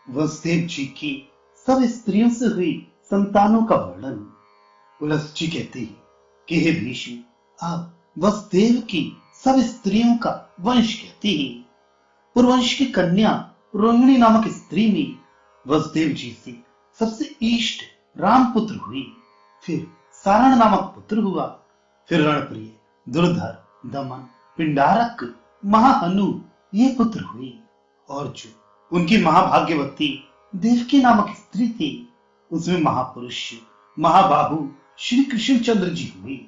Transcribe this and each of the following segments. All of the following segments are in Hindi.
वसुदेव जी की सब स्त्रियों से हुई संतानों का वर्णन। उलस जी कहते हैं कि हे भीष्म, आप वसुदेव की सब स्त्रियों का वंश कहते हैं। पुरवंश की कन्या रोहिणी नामक स्त्री में वसुदेव जी से सबसे इष्ट राम पुत्र हुई। फिर सारण नामक पुत्र हुआ। फिर रणप्रिय, दुर्धर, दमन, पिंडारक, महाहनु ये पुत्र हुए। और जो उनकी महाभाग्यवती देवकी नामक स्त्री थी, उसमें महापुरुष महाबाहु श्री कृष्ण चंद्र जी हुए।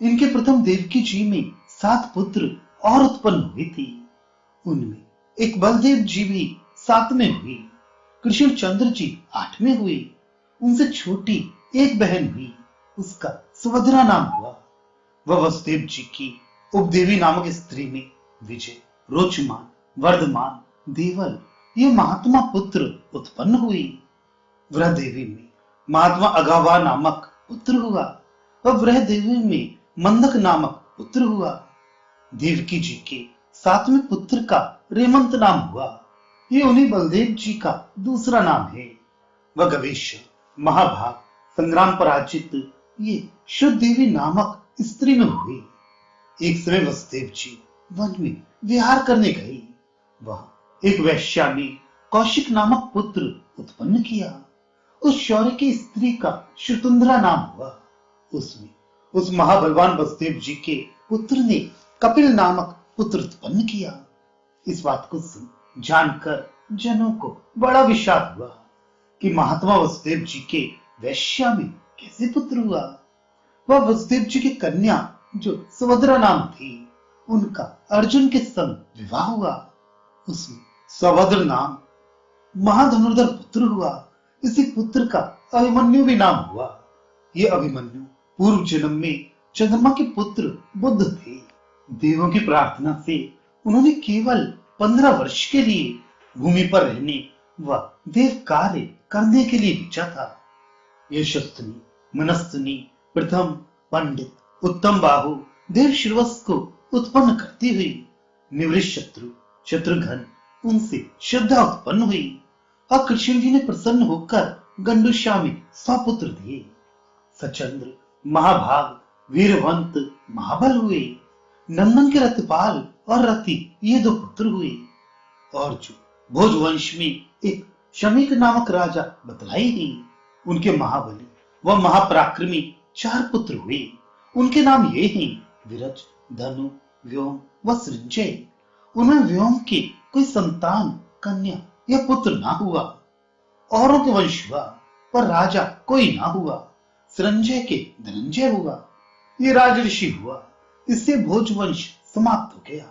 इनके प्रथम देवकी जी में 7 पुत्र और उत्पन्न हुए थे। उनमें एक बलदेव जी भी 7वें हुई। कृष्ण चंद्र जी 8वें हुए। उनसे छोटी एक बहन हुई, उसका सुभद्रा नाम हुआ। वह वसुदेव जी की उपदेवी नामक स्त्री में विजय, रोचमान, वर्धमान, देवल ये महात्मा पुत्र उत्पन्न हुई। वृह देवी में महात्मा अगावा नामक पुत्र हुआ और वृह देवी में मंदक नामक पुत्र हुआ। देवकी जी के 7वें पुत्र का रेमंत नाम हुआ। ये उन्हीं बलदेव जी का दूसरा नाम है। वह गवेश, महाभाग, संग्राम पराजित ये शुद्ध देवी नामक स्त्री में हुई। एक समय वसुदेव जी वन में विहार करने गए। वह एक वैश्या ने कौशिक नामक पुत्र उत्पन्न किया। उस शौर्य की स्त्री का शकुंतला नाम हुआ। उसमें उस महाबलवान वसुदेव जी के पुत्र ने कपिल नामक पुत्र उत्पन्न किया। इस बात को सुन जानकर जनों को बड़ा विषाद हुआ कि महात्मा वसुदेव जी के वैश्या में कैसे पुत्र हुआ। वह वसुदेव जी की कन्या जो सुभद्रा नाम थी, उनका अर्जुन के संग विवाह हुआ। उसमें सौभद्र नाम महाधनुर्धर पुत्र हुआ। इसी पुत्र का अभिमन्यु भी नाम हुआ। ये अभिमन्यु पूर्व जन्म में चंद्रमा के पुत्र बुद्ध थे। देवों की प्रार्थना से उन्होंने केवल 15 वर्ष के लिए भूमि पर रहने व देव कार्य करने के लिए भेजा था। यशस्विनी, मनस्विनी, प्रथम, पंडित, उत्तम बाहु देव श्रीवत्स को उत्पन्न करती हुई निवृत्त शत्रु, शत्रुघ्न उनसे श्रद्धा उत्पन्न हुई। और कृष्ण जी ने प्रसन्न होकर गंडुशा में 100 पुत्र दिए। सचंद्र, महाभाग, वीरवंत, महाबल हुए। नंदन के रथपाल और रति ये 2 पुत्र हुए। और जो भोजवंश में एक शमीक नामक राजा बतलाई ही, उनके महाबली व महापराक्रमी 4 पुत्र हुए। उनके नाम ये हैं विरज, धनु, व्योम व सृंजय। उनमें व्योम के कोई संतान, कन्या या पुत्र ना हुआ। औरों के वंश हुआ पर राजा कोई ना हुआ। सृंजय के धनंजय हुआ। ये राजऋषि हुआ। इससे भोजवंश समाप्त हो गया।